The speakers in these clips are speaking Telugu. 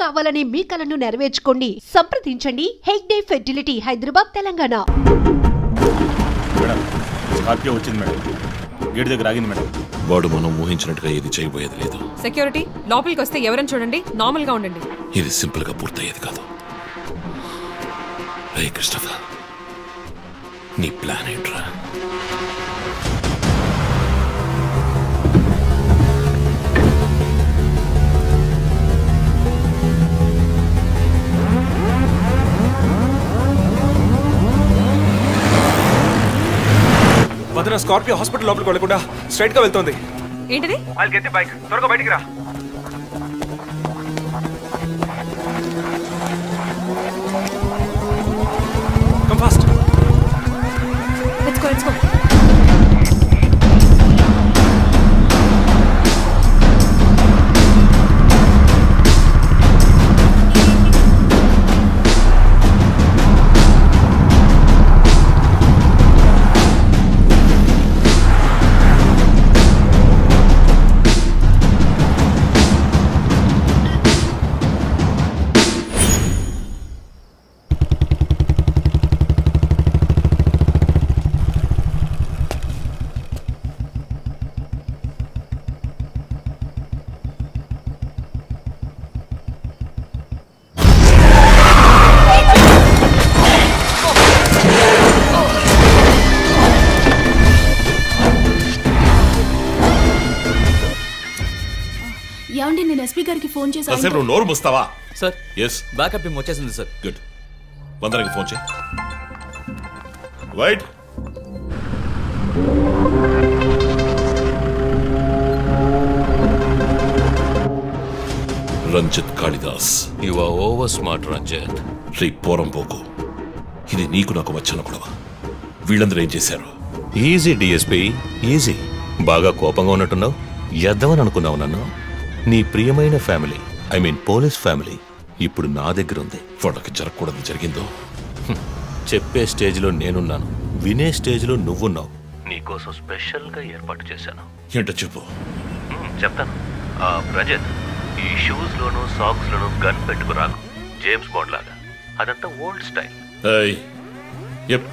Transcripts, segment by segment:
కావాలనే మీ కలను నెరవేర్చుకోండి. సంప్రదించండి Hegde fertility, Hyderabad, Telangana. Madam, Scorpio వచ్చింది మేడం. గేట్ దగ్గర ఆగింది మేడం. వాడు మనం ఊహించినట్టుగా ఏది చేయబోయేది లేదు. సెక్యూరిటీ, లోపలికి వస్తే ఎవరని చూడండి, నార్మల్ గా ఉండండి. ఇది సింపుల్ గా పూర్తయ్యేది కాదు. రే క్రిస్టఫర్, నీ ప్లాన్ ఏంట్రా? వదిన స్కార్పియో హాస్పిటల్ లోపలికి వెళ్ళకుండా స్ట్రైట్ గా వెళ్తుంది. ఏంటిది? I'll get the bike. త్వరగా బయటికి రా. Come fast. Let's go, let's go. ఏమండి, నేను ఎస్పీ గారికి ఫోన్ చేశాను. నువ్వు నోరు మూస్తావా? సార్, ఎస్, బ్యాకప్ టీమ్ వచ్చేసింది సార్. గుడ్. వందనకి ఫోన్ చేయి. Wait, Ranjith Kalidas. You are over smart Ranjith. రీ పోరంపోకు, ఇది నీకు నాకు వచ్చిన గొడవ. వీళ్ళందరూ ఏం చేశారు? Easy DSP, easy. బాగా కోపంగా ఉన్నట్టున్నావు. ఎద్దవని అనుకున్నావు నన్ను. నీ ప్రియమైన family, I mean police family, ఇప్పుడు నా దగ్గర ఉంది. వాళ్ళకి జరగకూడదు జరిగిందో. చెప్పే స్టేజ్లో నేనున్నాను, వినే స్టేజ్లో నువ్వున్నావు. నీకోసం స్పెషల్గా ఏర్పాటు చేశాను. ఏంటో చెప్పు. చెప్తాను. రజత్, ఈ షూస్లోను సాక్స్లోను గన్ పెట్టుకురాకు, జేమ్స్ బాండ్ లాగా. అదంతా ఓల్డ్ స్టైల్. ఎప్.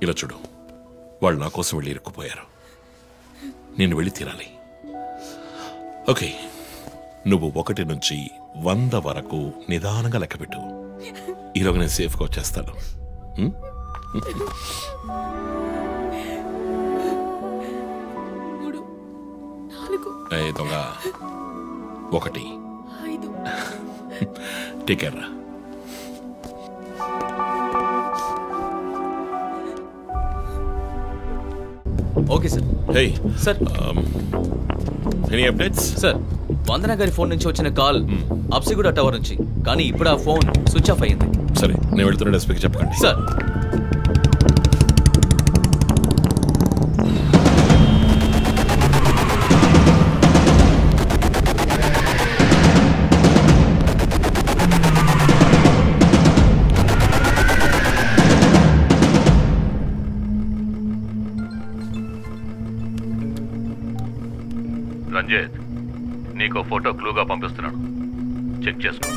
ఇలా చూడు, వాళ్ళు నా కోసం వెళ్ళి ఇరుక్కుపోయారు. నేను వెళ్ళి తీరాలి. ఓకే, నువ్వు 1 నుంచి 100 వరకు నిదానంగా లెక్కపెట్టు. ఈలోగా నేను సేఫ్గా వచ్చేస్తాను. దొంగ 1 take care. Okay sir. Hey sir, any updates? Sir, Vandana గారి ఫోన్ నుంచి వచ్చిన కాల్ అప్సిగూడ టవర్ నుంచి, కానీ ఇప్పుడు ఆ ఫోన్ స్విచ్ ఆఫ్ అయ్యింది. సరే, నేను వెళ్తున్నా. ఎస్పీకి చెప్పకండి. సార్. రంజిత్, నీకో ఫోటో క్లూగా పంపిస్తున్నాను, చెక్ చేసుకో.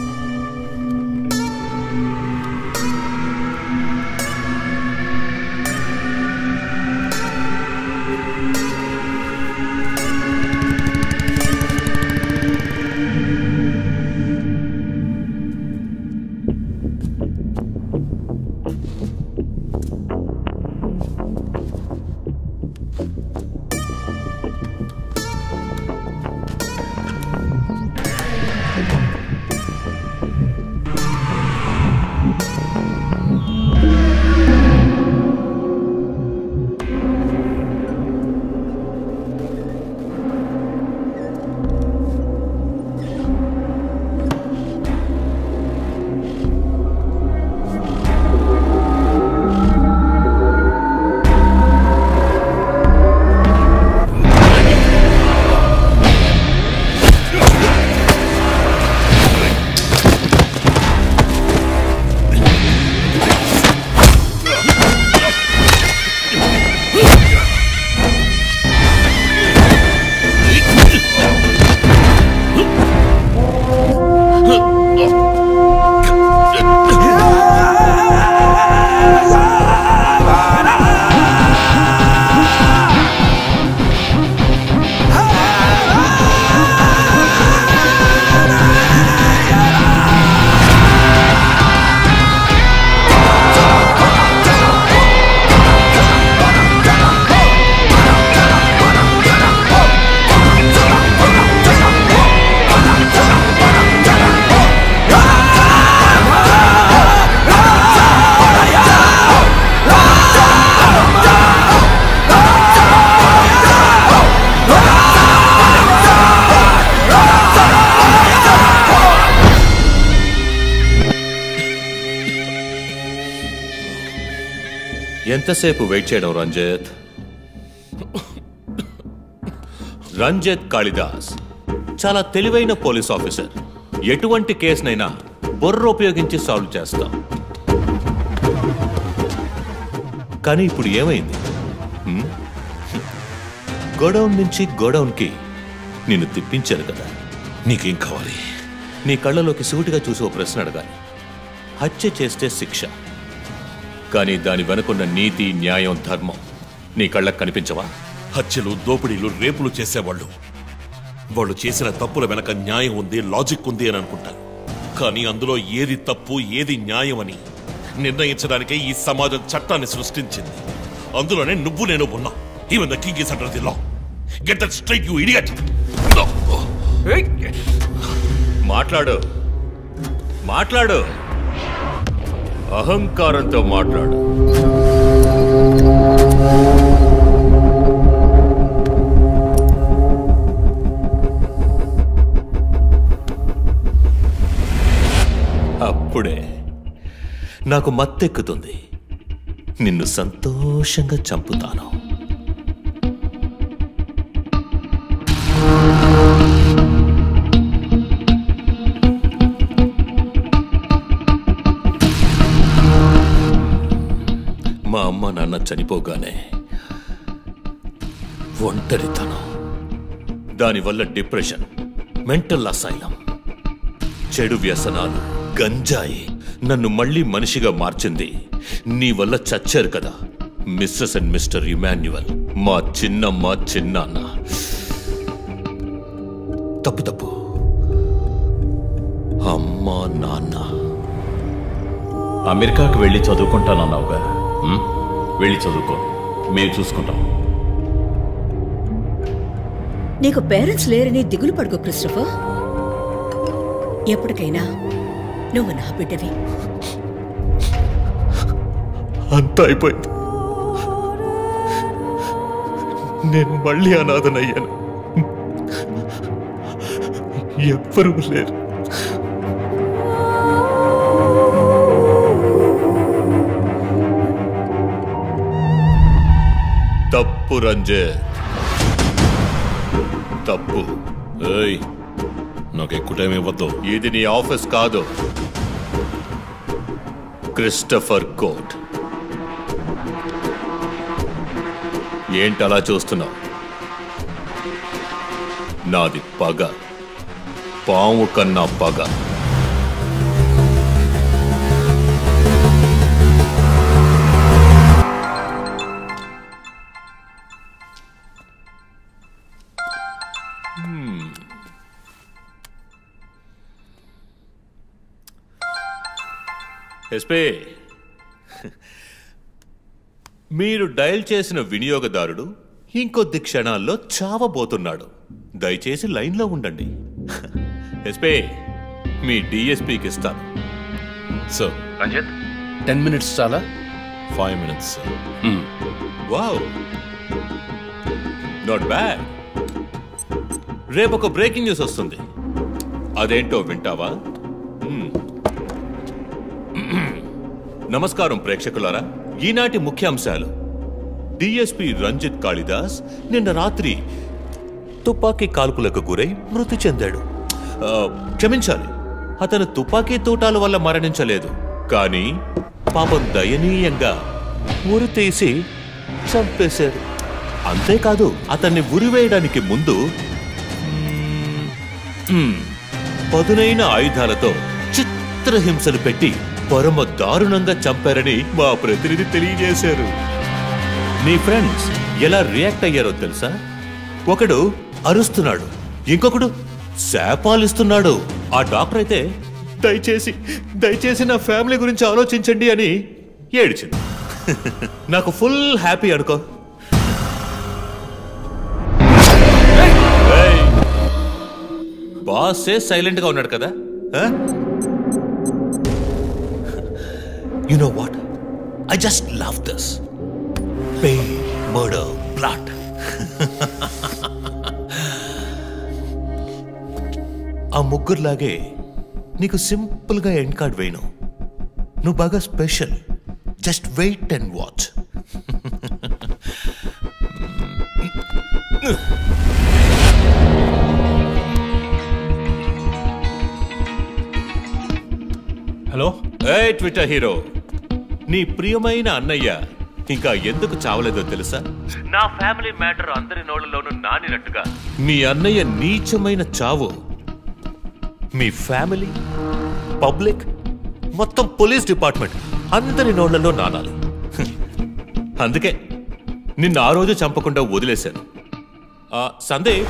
ఎంతసేపు వెయిట్ చేయడం రంజిత్? రంజిత్ కాళిదాస్ చాలా తెలివైన పోలీస్ ఆఫీసర్. ఎటువంటి కేసునైనా బుర్ర ఉపయోగించి సాల్వ్ చేస్తాం. కానీ ఇప్పుడు ఏమైంది? గోడౌన్ నుంచి గోడౌన్కి నిన్ను తిప్పించారు కదా. నీకేం కావాలి? నీ కళ్ళలోకి సూటిగా చూసి ఓ ప్రశ్న అడగాలి. హత్య చేస్తే శిక్ష, కానీ దాని వెనుకున్న నీతి, న్యాయం, ధర్మం నీ కళ్ళకు కనిపించవా? హత్యలు, దోపిడీలు, రేపులు చేసేవాళ్ళు వాళ్ళు చేసిన తప్పుల వెనక న్యాయం ఉంది, లాజిక్ ఉంది అని అనుకుంటారు. కానీ అందులో ఏది తప్పు, ఏది న్యాయం అని నిర్ణయించడానికే ఈ సమాజం చట్టాన్ని సృష్టించింది. అందులోనే నువ్వు నేను ఉన్నా. Even the king is under the law. Get that straight, you idiot. మాట్లాడు, మాట్లాడు, అహంకారంతో మాట్లాడు. అప్పుడే నాకు మత్తెక్కుతుంది. నిన్ను సంతోషంగా చంపుతాను. మా అమ్మ నాన్న చనిపోగానే ఒంటరితనం, దానివల్ల డిప్రెషన్, మెంటల్ అసైలం, చెడు వ్యసనాలు, గంజాయి నన్ను మళ్ళీ మనిషిగా మార్చింది. నీ వల్ల చచ్చారు కదా మిస్సెస్ అండ్ మిస్టర్ ఇమాన్యువల్, మా చిన్నమ్మ, చిన్నాన్న. తప్పు తప్పు, అమ్మ, నాన్న. అమెరికాకు వెళ్ళి చదువుకుంటానన్నావుగా, వెళ్ళి చదువుకో, మేము చూసుకుంటాం. నీకు పేరెంట్స్ లేరని దిగులు పడుకో క్రిస్టోఫర్. ఎప్పటికైనా నువ్వు నా బిడ్డవి. అంతా అయిపోయింది. నేను మళ్ళీ అనాథనయ్యాను. ఎవ్వరూ లేరు. తప్పు రంజిత్, తప్పు. ఏయ్, నాకు ఎక్కువ టైం ఇవ్వద్దు. ఇది నీ ఆఫీస్ కాదు, క్రిస్టోఫర్ కోర్ట్. ఏంటలా చూస్తున్నావు? నాది పగ, పాము కన్నా పగ. ఎస్పీ, మీరు డయల్ చేసిన వినియోగదారుడు ఇంకొద్ది క్షణాల్లో చావబోతున్నాడు. దయచేసి లైన్లో ఉండండి. ఎస్పీ, మీ డిఎస్పీకి ఇస్తాను. సార్, రంజిత్ 10 minutes చాలా? 5 minutes, sir. Wow, not bad. రేపు ఒక బ్రేకింగ్ న్యూస్ వస్తుంది. అదేంటో వింటావా? నమస్కారం ప్రేక్షకులారా. ఈనాటి ముఖ్యాంశాలు: డిఎస్పీ రంజిత్ కాళిదాస్ నిన్న రాత్రి తుపాకీ కాల్పులకు గురై మృతి చెందాడు. క్షమించాలి, అతను తుపాకీ తూటాల వల్ల మరణించలేదు, కానీ పాపం దయనీయంగా ఉరి తీసి చంపేశారు. అంతేకాదు, అతన్ని ఉరివేయడానికి ముందు పదునైన ఆయుధాలతో చిత్రహింసలు పెట్టి పరమ దారుణంగా చంపారని మా ప్రతినిధి తెలియజేశారు. నీ ఫ్రెండ్స్ ఎలా రియాక్ట్ అయ్యారో తెలుసా? ఒకడు అరుస్తున్నాడు, ఇంకొకడు శాపాలిస్తున్నాడు. ఆ డాక్టర్ అయితే దయచేసి నా ఫ్యామిలీ గురించి ఆలోచించండి అని ఏడ్చింది. నాకు ఫుల్ హ్యాపీ అనుకో. బాసే సైలెంట్ గా ఉన్నాడు కదా. You know what? I just love this. Pain, murder, blood. ఆ ముగ్గురులాగే నీకు సింపుల్గా ఎండ్ కార్డ్ వేయను. నువ్వు బాగా special. Just wait and watch. Hello a Twitter hero, నీ ప్రియమైన అన్నయ్య ఇంకా ఎందుకు చావలేదో తెలుసా? నా ఫ్యామిలీ మ్యాటర్ అందరి నోళ్లలోనూ నానినట్టుగా మీ అన్నయ్య నీచమైన చావు మీ ఫ్యామిలీ, పబ్లిక్, మొత్తం పోలీస్ డిపార్ట్మెంట్ అందరి నోళ్లలో నానాలి. అందుకే నిన్ను ఆ రోజు చంపకుండా వదిలేశాను. సందేహ్,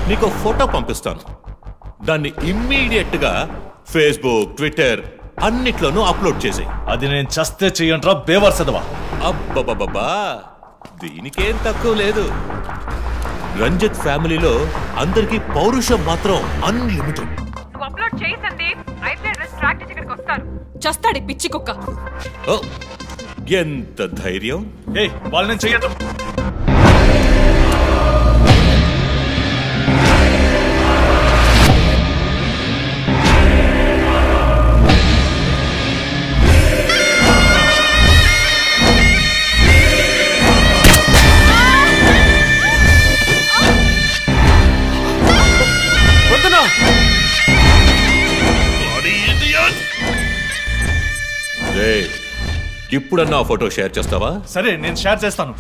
నీకు ఫోటో పంపిస్తాను. దాన్ని ఇమ్మీడియట్ గా ఫేస్బుక్, ట్విట్టర్ అన్నిట్లోనూ అప్లోడ్ చేసేయి. అది నేను చస్తే చెయ్యంట్రా బేవర్సదవా. అబ్బబ్బబ్బా, దీనికేం తక్కువ లేదు. రంజిత్ ఫ్యామిలీలో అందరికీ పౌరుషం మాత్రం అన్లిమిటెడ్. నువ్వు అప్లోడ్ చేయి సందీప్, అయితే ట్రాక్ చేసి ఇక్కడికి వస్తారు. చస్తాడు పిచ్చి కుక్క. ఓ, ఎంత ధైర్యం! ఏ వాళ్ళని చెయ్యదు. ఇప్పుడన్నా ఫోటో షేర్ చేస్తావా? సరే, నేను షేర్ చేస్తాను.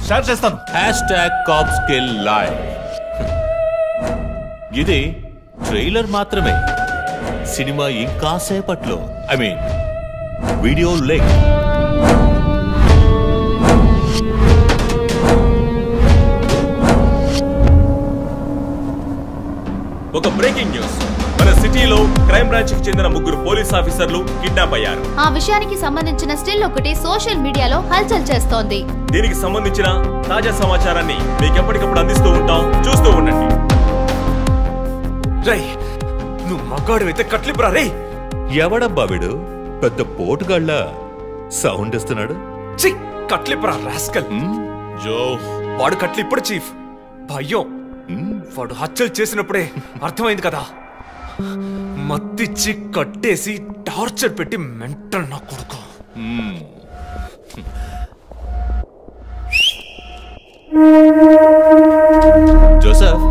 #CoPskillLive. ఇది ట్రైలర్ మాత్రమే. సినిమా ఇంకా సేపట్లో, ఐ మీన్ వీడియో లింక్. ఒక బ్రేకింగ్ న్యూస్. మన సిటీలో క్రైమ్ బ్రాంచ్ కి చెందిన 3 పోలీస్ ఆఫీసర్లు కిడ్నాప్ అయ్యారు. ఆ విషయానికి సంబంధించిన స్టిల్ ఒకటి సోషల్ మీడియాలో హల్చల్ చేస్తోంది. దీనికి సంబంధించిన తాజా సమాచారాన్ని మీకు ఎప్పటికప్పుడు అందిస్తూ ఉంటాం, చూస్తూ ఉండండి. రై, నువ్వు మగాడు అయితే కట్లిపురా. రే, ఎవడబ్బా వీడు? పెద్ద పోటుగాళ్ళ సౌండ్ ఇస్తున్నాడు. కట్లిపురా రాస్కల్. జో, వాడు కట్లిప్పుడు చీఫ్. భయం. వాడు హత్యలు చేసినప్పుడే అర్థమైంది కదా. మత్తిచ్చి కట్టేసి టార్చర్ పెట్టి మెంటల్ నా కొడుకు. జోసెఫ్,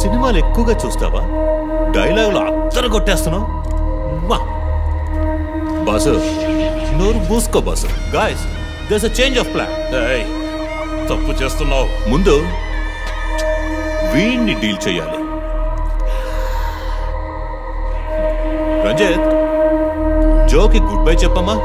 సినిమాలు ఎక్కువగా చూస్తావా? డైలాగులు అత్తరు కొట్టేస్తున్నావు. బాసు, నోరు మూసుకో boss. Guys, there's a change of plan. తప్పు చేస్తున్నావు. ముందు వీణ్ణి డీల్ చేయాలి. రంజిత్, జోకి గుడ్ బై చెప్పమ్మా.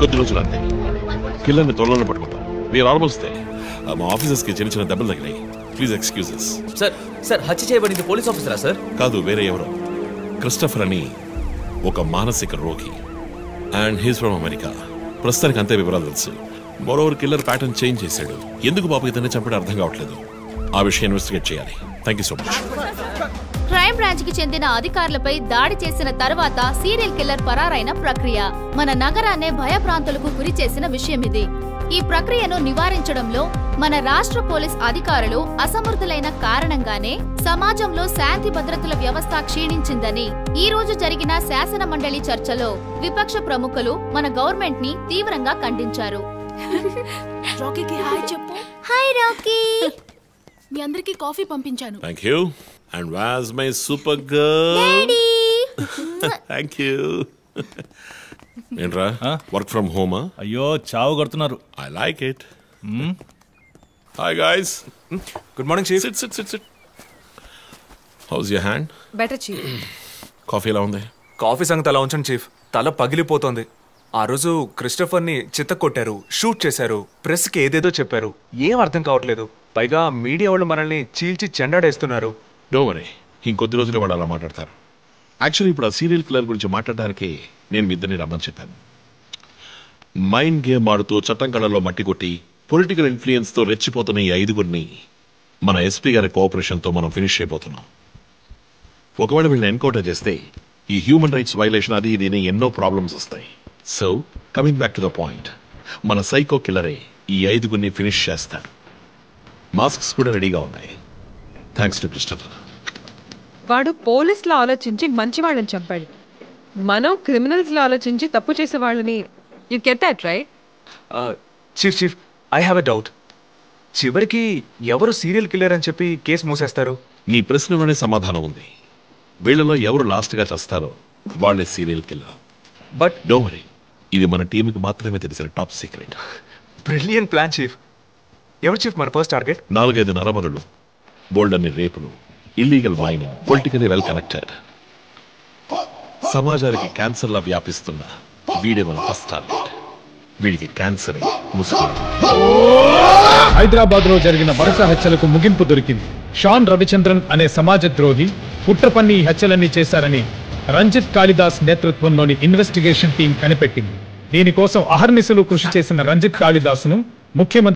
ఇంకొద్ది రోజులు అంతే కిల్లర్ని త్వరలోనే పట్టుకుంటాం. We're almost there. మా ఆఫీసర్స్ కి చిన్న చిన్న దెబ్బలు తగినాయి. Please excuses. సార్ హత్య చేయబడింది పోలీస్ ఆఫీసరా సార్? కాదు, వేరే ఎవరో. క్రిస్టఫర్ అని ఒక మానసిక రోగి అండ్ హీస్ ఫ్రమ్ అమెరికా. ప్రస్తుతానికి అంతే వివరాలు తెలుసు. మరోవర్ కిల్లర్ ప్యాటర్న్ చేంజ్ చేశాడు. ఎందుకు బాబు ఇతన్ని చంపడం అర్థం కావట్లేదు. ఆ విషయం ఇన్వెస్టిగేట్ చేయాలి. Thank you so much. Crime branch కి చెందిన అధికారులపై దాడి చేసిన తర్వాత సీరియల్ కిల్లర్ పరారైన ప్రక్రియ మన నగరాన్నే భయభ్రాంతులకు గురి చేసిన విషయం ఇది. ఈ ప్రక్రియను నివారించడంలో మన రాష్ట్ర పోలీస్ అధికారులు అసమర్థులైన కారణంగానే సమాజంలో శాంతి భద్రతల వ్యవస్థ క్షీణించిందని ఈ రోజు జరిగిన శాసన మండలి చర్చలో విపక్ష ప్రముఖులు మన గవర్నమెంట్ ని తీవ్రంగా ఖండించారు. రాకీకి హాయ్ చెప్పు. హాయ్ రాకీ. మీ అందరికి కాఫీ పంపించాను. Thank you. And was my super girl. Thank you. ఏంట్రా వర్క్ ఫ్రమ్ హోమా? అయ్యో చావు కొడుతున్నారు. I like it. Hi guys. Good morning chief. Sit sit sit sit. How's your hand? Better chief. Coffee ఎలా ఉంది? కాఫీ సంగతి అలా ఉంచండి చీఫ్. తల పగిలిపోతోంది. ఆ రోజు క్రిస్టఫర్ని చిత్త కొట్టారు, షూట్ చేశారు, ప్రెస్కి ఏదేదో చెప్పారు. ఏం అర్థం కావట్లేదు. పైగా మీడియా వాళ్ళు మనల్ని చీల్చి చెండాడేస్తున్నారు. డోంట్ వరీ, ఇంకొద్ది రోజులు వాడు అలా మాట్లాడతారు. యాక్చువల్లీ ఇప్పుడు ఆ సీరియల్ కిల్లర్ గురించి మాట్లాడడానికి నేను మీ ఇద్దరిని రమ్మని చెప్పాను. మైండ్ గేమ్ ఆడుతూ చట్టం కళ్ళలో మట్టి కొట్టి పొలిటికల్ ఇన్ఫ్లుయెన్స్తో రెచ్చిపోతున్న ఈ 5గురిని మన ఎస్పీ గారి కోఆపరేషన్తో మనం ఫినిష్ అయిపోతున్నాం. ఒకవేళ వీళ్ళని ఎన్కౌంటర్ చేస్తే ఈ హ్యూమన్ రైట్స్ వైలేషన్ అది ఇది ఎన్నో ప్రాబ్లమ్స్ వస్తాయి. So coming back to the point, మన సైకో కిల్లరే ఈ 5గురిని ఫినిష్ చేస్తాడు. మాస్క్స్ కూడా రెడీగా ఉన్నాయి. Thanks to Christopher. వాడు పోలీసులో ఆలోచించి మంచి వాళ్ళని చంపాడు. మనం క్రిమినల్స్ లో ఆలోచించి తప్పు చేసే వాళ్ళని. You get that right? Chief I have a doubt. చివరికి ఎవరు సీరియల్ కిల్లర్ అని చెప్పి కేసు మూసేస్తారు? నీ ప్రశ్నలోనే సమాధానం ఉంది. వీళ్ళలో ఎవరు లాస్ట్గా చేస్తారో వాళ్ళే serial killer. But don't worry, ఇది మన టీంకి మాత్రమే తెలిసిన top secret. Brilliant plan chief. ఎవరు చీఫ్ మన ఫస్ట్ టార్గెట్? 4-5 నరమరులు, బోల్డన్ని రేపులు, illegal mining, politically well connected, సమాజానికి క్యాన్సర్లా వ్యాపిస్తున్న వీడే మన ఫస్ట్ టార్గెట్. వీడికి క్యాన్సర్ ముసుగు. హైదరాబాద్ లో జరిగిన వరుస హత్యలకు ముగింపు దొరికింది. షాన్ రవిచంద్రన్ అనే సమాజ ద్రోహి కుట్రపన్ని ఈ హత్యలన్నీ చేశారని రంజిత్ కాళిదాస్ నేతృత్వంలోని ఇన్వెస్టిగేషన్ టీం కనిపెట్టింది. దీనికోసం అహర్నిశలు కృషి చేసిన రంజిత్ కాళిదాస్ ను ముఖ్యమంత్రి